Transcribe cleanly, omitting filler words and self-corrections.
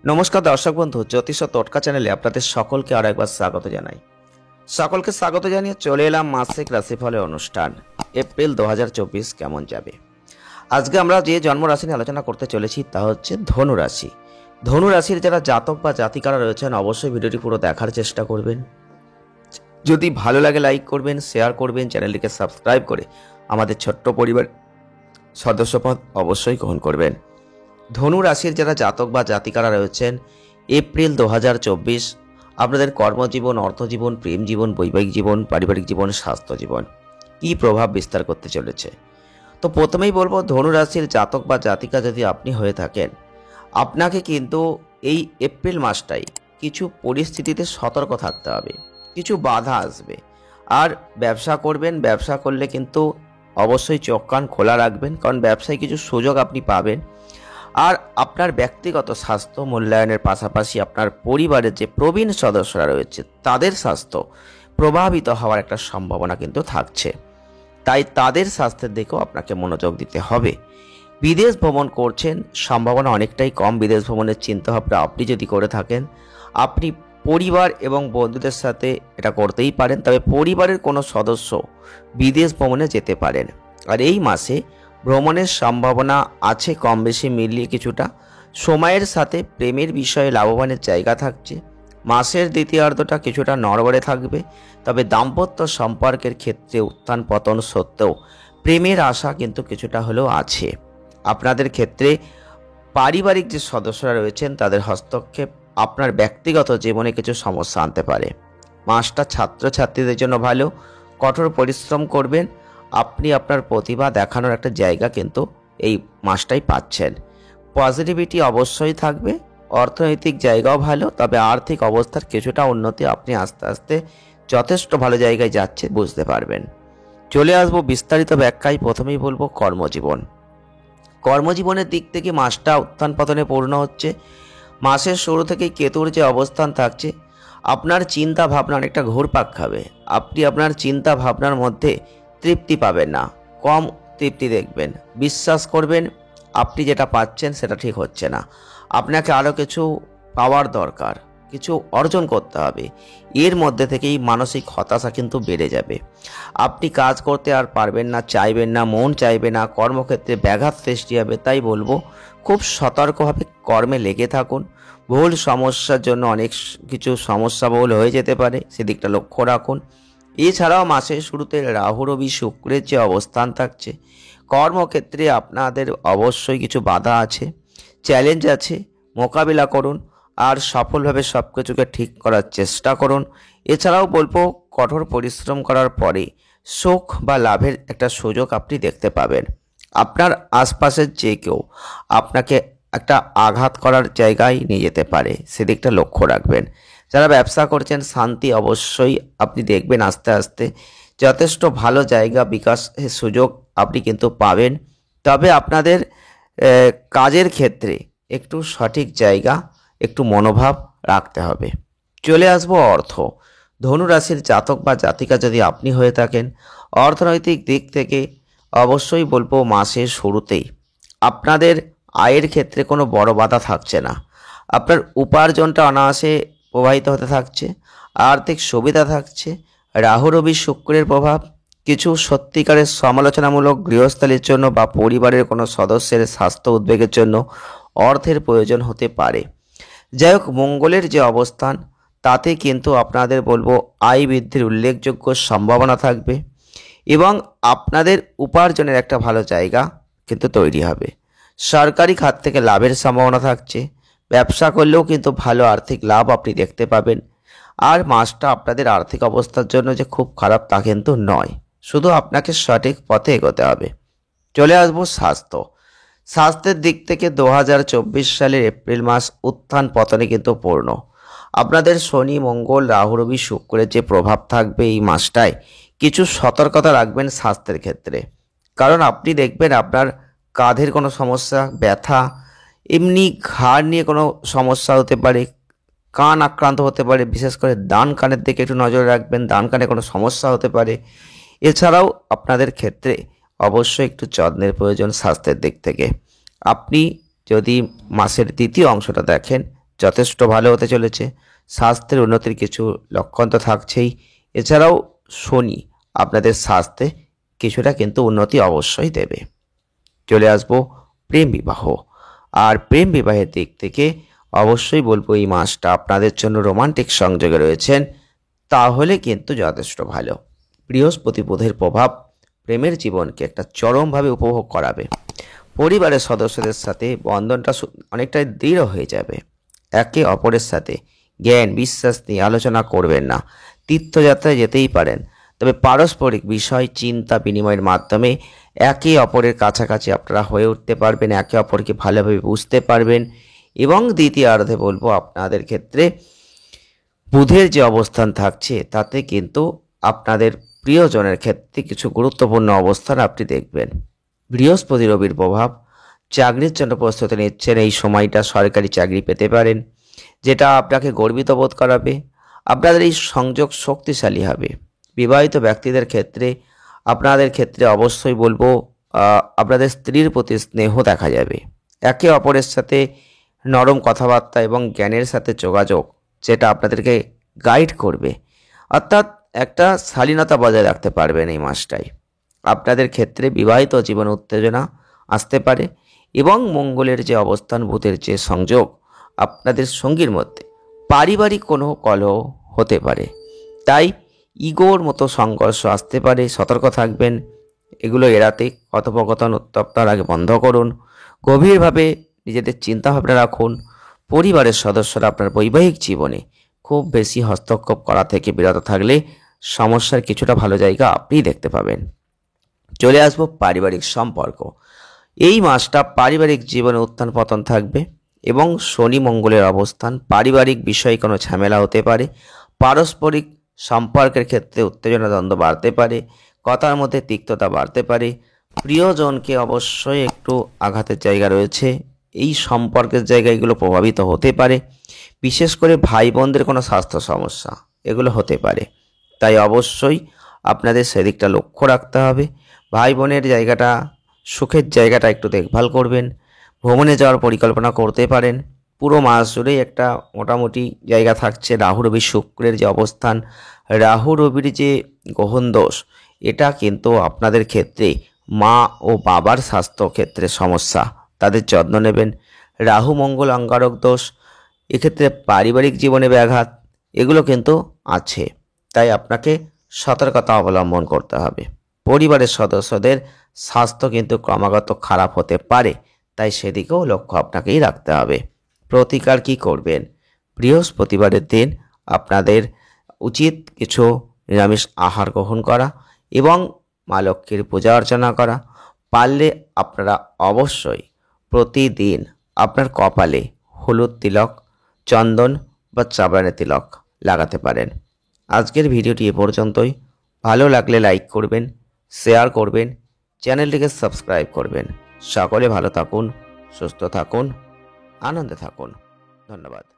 নমস্কার দর্শক বন্ধু, জ্যোতিষ ও টোটকা চ্যানেলে আপনাদের সকলকে আরো একবার স্বাগত জানাই। সকলকে স্বাগত জানিয়ে চলে এলাম মাসিক রাশিফলের অনুষ্ঠান। এপ্রিল 2024 কেমন যাবে। আজকে আমরা যে জন্ম রাশি নিয়ে আলোচনা করতে চলেছি তা হচ্ছে ধনু রাশি। ধনু রাশির যারা জাতক বা জাতিকারা রয়েছেন অবশ্যই ভিডিওটি পুরো দেখার চেষ্টা করবেন। যদি ভালো লাগে লাইক করবেন, শেয়ার করবেন, চ্যানেলটিকে সাবস্ক্রাইব করে আমাদের ছোট্ট পরিবার সদস্যপদ অবশ্যই গ্রহণ করবেন। ধনু রাশির যারা জাতক বা জাতিকারা রয়েছেন এপ্রিল 2024 আপনাদের কর্মজীবন, অর্থজীবন, প্রেম জীবন, বৈবাহিক জীবন, পারিবারিক জীবন, স্বাস্থ্য জীবন কী প্রভাব বিস্তার করতে চলেছে। তো প্রথমেই বলবো, ধনু রাশির জাতক বা জাতিকা যদি আপনি হয়ে থাকেন, আপনাকে কিন্তু এই এপ্রিল মাসটাই কিছু পরিস্থিতিতে সতর্ক থাকতে হবে। কিছু বাধা আসবে। আর ব্যবসা করবেন, ব্যবসা করলে কিন্তু অবশ্যই চোখ কান খোলা রাখবেন, কারণ ব্যবসায় কিছু সুযোগ আপনি পাবেন। আর আপনার ব্যক্তিগত স্বাস্থ্য মূল্যায়নের পাশাপাশি আপনার পরিবারের যে প্রবীণ সদস্যরা রয়েছে তাদের স্বাস্থ্য প্রভাবিত হওয়ার একটা সম্ভাবনা কিন্তু থাকছে। তাই তাদের স্বাস্থ্যের দিকেও আপনাকে মনোযোগ দিতে হবে। বিদেশ ভ্রমণ করছেন, সম্ভাবনা অনেকটাই কম বিদেশ ভ্রমণের চিন্তাভাবনা আপনি যদি করে থাকেন। আপনি পরিবার এবং বন্ধুদের সাথে এটা করতেই পারেন, তবে পরিবারের কোনো সদস্য বিদেশ ভ্রমণে যেতে পারেন। আর এই মাসে ভ্রমণের সম্ভাবনা আছে কম বেশি মিলিয়ে কিছুটা। সময়ের সাথে প্রেমের বিষয়ে লাভবানের জায়গা থাকছে। মাসের দ্বিতীয়ার্ধটা কিছুটা নড়বড়ে থাকবে, তবে দাম্পত্য সম্পর্কের ক্ষেত্রে উত্থান পতন সত্ত্বেও প্রেমের আশা কিন্তু কিছুটা হলেও আছে। আপনাদের ক্ষেত্রে পারিবারিক যে সদস্যরা রয়েছেন তাদের হস্তক্ষেপ আপনার ব্যক্তিগত জীবনে কিছু সমস্যা আনতে পারে। মাসটা ছাত্রছাত্রীদের জন্য ভালো। কঠোর পরিশ্রম করবেন, আপনি আপনার প্রতিভা দেখানোর একটা জায়গা কিন্তু এই মাসটাই পাচ্ছেন। পজিটিভিটি অবশ্যই থাকবে। অর্থনৈতিক জায়গাও ভালো, তবে আর্থিক অবস্থার কিছুটা উন্নতি আপনি আস্তে আস্তে যথেষ্ট ভালো জায়গায় যাচ্ছে বুঝতে পারবেন। চলে আসবো বিস্তারিত ব্যাখ্যায়। প্রথমেই বলবো কর্মজীবন। কর্মজীবনের দিক থেকে মাসটা উত্থান পতনে পূর্ণ হচ্ছে। মাসের শুরু থেকেই কেতুর যে অবস্থান থাকছে, আপনার চিন্তা ভাবনা অনেকটা ঘুরপাক খাবে। আপনি আপনার চিন্তা ভাবনার মধ্যে তৃপ্তি পাবেন না, কম তৃপ্তি দেখবেন। বিশ্বাস করবেন আপনি যেটা পাচ্ছেন সেটা ঠিক হচ্ছে না। আপনাকে আরও কিছু পাওয়ার দরকার, কিছু অর্জন করতে হবে। এর মধ্যে থেকেই মানসিক হতাশা কিন্তু বেড়ে যাবে। আপনি কাজ করতে আর পারবেন না, চাইবেন না, মন চাইবে না, কর্মক্ষেত্রে ব্যাঘাত সৃষ্টি হবে। তাই বলবো, খুব সতর্কভাবে কর্মে লেগে থাকুন। ভুল সমস্যার জন্য অনেক কিছু সমস্যা বহুল হয়ে যেতে পারে, সেদিকটা লক্ষ্য রাখুন। এছাড়াও মাসের শুরুতে রাহু রবি শুক্রের যে অবস্থান থাকছে, কর্মক্ষেত্রে আপনাদের অবশ্যই কিছু বাধা আছে, চ্যালেঞ্জ আছে, মোকাবিলা করুন আর সফলভাবে সব কিছুকে ঠিক করার চেষ্টা করুন। এছাড়াও বলবো, কঠোর পরিশ্রম করার পরে সুখ বা লাভের একটা সুযোগ আপনি দেখতে পাবেন। আপনার আশপাশের যে কেউ আপনাকে একটা আঘাত করার জায়গায় নিয়ে যেতে পারে, সেদিকটা লক্ষ্য রাখবেন। যারা ব্যবসা করছেন, শান্তি অবশ্যই আপনি দেখবেন আস্তে আস্তে যথেষ্ট ভালো জায়গা বিকাশের সুযোগ আপনি কিন্তু পাবেন। তবে আপনাদের কাজের ক্ষেত্রে একটু সঠিক জায়গা, একটু মনোভাব রাখতে হবে। চলে আসবো অর্থ। ধনু রাশির জাতক বা জাতিকা যদি আপনি হয়ে থাকেন, অর্থনৈতিক দিক থেকে অবশ্যই বলবো মাসের শুরুতেই আপনাদের আয়ের ক্ষেত্রে কোনো বড় বাধা থাকছে না। আপনার উপার্জনটা অনায়াসে প্রবাহিত হতে থাকছে, আর্থিক সুবিধা থাকছে। রাহু রবি শুক্রের প্রভাব কিছু সত্যিকারের সমালোচনামূলক গৃহস্থালির জন্য বা পরিবারের কোনো সদস্যের স্বাস্থ্য উদ্বেগের জন্য অর্থের প্রয়োজন হতে পারে। যাই হোক, মঙ্গলের যে অবস্থান তাতে কিন্তু আপনাদের বলবো আয় বৃদ্ধির উল্লেখযোগ্য সম্ভাবনা থাকবে এবং আপনাদের উপার্জনের একটা ভালো জায়গা কিন্তু তৈরি হবে। সরকারি খাত থেকে লাভের সম্ভাবনা থাকছে। ব্যবসা করলেও কিন্তু ভালো আর্থিক লাভ আপনি দেখতে পাবেন। আর মাসটা আপনাদের আর্থিক অবস্থার জন্য যে খুব খারাপ তা কিন্তু নয়, শুধু আপনাকে সঠিক পথে এগোতে হবে। চলে আসবো স্বাস্থ্য। স্বাস্থ্যের দিক থেকে 2024 সালের এপ্রিল মাস উত্থান পতনে কিন্তু পূর্ণ। আপনাদের শনি, মঙ্গল, রাহু, রবি, শুক্রের যে প্রভাব থাকবে এই মাসটায়, কিছু সতর্কতা রাখবেন স্বাস্থ্যের ক্ষেত্রে। কারণ আপনি দেখবেন আপনার কাঁধের কোনো সমস্যা, ব্যথা, এমনি ঘাড় নিয়ে কোনো সমস্যা হতে পারে, কান আক্রান্ত হতে পারে। বিশেষ করে ডান কানের দিকে একটু নজর রাখবেন, ডান কানে কোনো সমস্যা হতে পারে। এছাড়াও আপনাদের ক্ষেত্রে অবশ্যই একটু যত্নের প্রয়োজন স্বাস্থ্যের দিক থেকে। আপনি যদি মাসের দ্বিতীয় অংশটা দেখেন, যথেষ্ট ভালো হতে চলেছে। স্বাস্থ্যের উন্নতির কিছু লক্ষণ তো থাকছেই। এছাড়াও শনি আপনাদের স্বাস্থ্যে কিছুটা কিন্তু উন্নতি অবশ্যই দেবে। চলে আসবো প্রেম বিবাহ। আর প্রেম বিবাহের দিক থেকে অবশ্যই বলবো এই মাসটা আপনাদের জন্য রোমান্টিক সংযোগে রয়েছেন, তাহলে কিন্তু যথেষ্ট ভালো। বৃহস্পতি বুধের প্রভাব প্রেমের জীবনকে একটা চরমভাবে উপভোগ করাবে। পরিবারের সদস্যদের সাথে বন্ধনটা অনেকটাই দৃঢ় হয়ে যাবে। একে অপরের সাথে জ্ঞান বিশ্বাস নিয়ে আলোচনা করবেন না। তীর্থযাত্রায় যেতেই পারেন, তবে পারস্পরিক বিষয় চিন্তা বিনিময়ের মাধ্যমে একে অপরের কাছাকাছি আপনারা হয়ে উঠতে পারবেন, একে অপরকে ভালোভাবে বুঝতে পারবেন। এবং দ্বিতীয়ার্ধে বলবো আপনাদের ক্ষেত্রে বুধের যে অবস্থান থাকছে তাতে কিন্তু আপনাদের প্রিয়জনের ক্ষেত্রে কিছু গুরুত্বপূর্ণ অবস্থান আপনি দেখবেন। বৃহস্পতি রবির প্রভাব চাকরির জন্য প্রস্তুতি নিচ্ছেন, এই সময়টা সরকারি চাকরি পেতে পারেন, যেটা আপনাকে গর্বিত বোধ করাবে। আপনাদের এই সংযোগ শক্তিশালী হবে। বিবাহিত ব্যক্তিদের ক্ষেত্রে আপনাদের ক্ষেত্রে অবশ্যই বলবো আপনাদের স্ত্রীর প্রতি স্নেহ দেখা যাবে। একে অপরের সাথে নরম কথাবার্তা এবং জ্ঞানের সাথে যোগাযোগ, যেটা আপনাদেরকে গাইড করবে, অর্থাৎ একটা শালীনতা বজায় রাখতে পারবেন এই মাসটায়। আপনাদের ক্ষেত্রে বিবাহিত জীবন উত্তেজনা আসতে পারে এবং মঙ্গলের যে অবস্থান বুধের যে সংযোগ আপনাদের সঙ্গীর মধ্যে পারিবারিক কোনো কলহ হতে পারে, তাই ইগোর মতো সংঘর্ষ আসতে পারে। সতর্ক থাকবেন, এগুলো এড়াতে কথোপকথন উত্তপ্তার আগে বন্ধ করুন। গভীরভাবে নিজেদের চিন্তাভাবনা রাখুন। পরিবারের সদস্যরা আপনার বৈবাহিক জীবনে খুব বেশি হস্তক্ষেপ করা থেকে বিরত থাকলে সমস্যার কিছুটা ভালো জায়গা আপনি দেখতে পাবেন। চলে আসবো পারিবারিক সম্পর্ক। এই মাসটা পারিবারিক জীবনে উত্থান পতন থাকবে এবং শনি মঙ্গলের অবস্থান পারিবারিক বিষয়ে কোনো ঝামেলা হতে পারে। পারস্পরিক সম্পর্কের ক্ষেত্রে উত্তেজনা দ্বন্দ্ব বাড়তে পারে, কথার মধ্যে তিক্ততা বাড়তে পারে। প্রিয়জনকে অবশ্যই একটু আঘাতের জায়গা রয়েছে, এই সম্পর্কের জায়গাগুলো প্রভাবিত হতে পারে। বিশেষ করে ভাই বোনদের কোনো স্বাস্থ্য সমস্যা এগুলো হতে পারে, তাই অবশ্যই আপনাদের সেদিকটা লক্ষ্য রাখতে হবে। ভাই বোনের জায়গাটা সুখের জায়গাটা একটু দেখভাল করবেন। ভ্রমণে যাওয়ার পরিকল্পনা করতে পারেন। পুরো মাস জুড়েই একটা মোটামুটি জায়গা থাকছে। রাহু রবি শুক্রের যে অবস্থান, রাহু রবির যে গ্রহণ দোষ, এটা কিন্তু আপনাদের ক্ষেত্রে মা ও বাবার স্বাস্থ্য ক্ষেত্রে সমস্যা, তাদের যত্ন নেবেন। রাহু মঙ্গল অঙ্গারক দোষ, এক্ষেত্রে পারিবারিক জীবনে ব্যাঘাত এগুলো কিন্তু আছে, তাই আপনাকে সতর্কতা অবলম্বন করতে হবে। পরিবারের সদস্যদের স্বাস্থ্য কিন্তু ক্রমাগত খারাপ হতে পারে, তাই সেদিকেও লক্ষ্য আপনাকেই রাখতে হবে। প্রতিকার কি করবেন? বৃহস্পতিবারের দিন আপনাদের উচিত কিছু নিরামিষ আহার গ্রহণ করা এবং মা লক্ষ্মীর পূজা অর্চনা করা। পারলে আপনারা অবশ্যই প্রতিদিন আপনার কপালে হলুদ তিলক, চন্দন বা চাবড়ানের তিলক লাগাতে পারেন। আজকের ভিডিওটি এ পর্যন্তই। ভালো লাগলে লাইক করবেন, শেয়ার করবেন, চ্যানেলটিকে সাবস্ক্রাইব করবেন। সকলে ভালো থাকুন, সুস্থ থাকুন, আনন্দে থাকুন। ধন্যবাদ।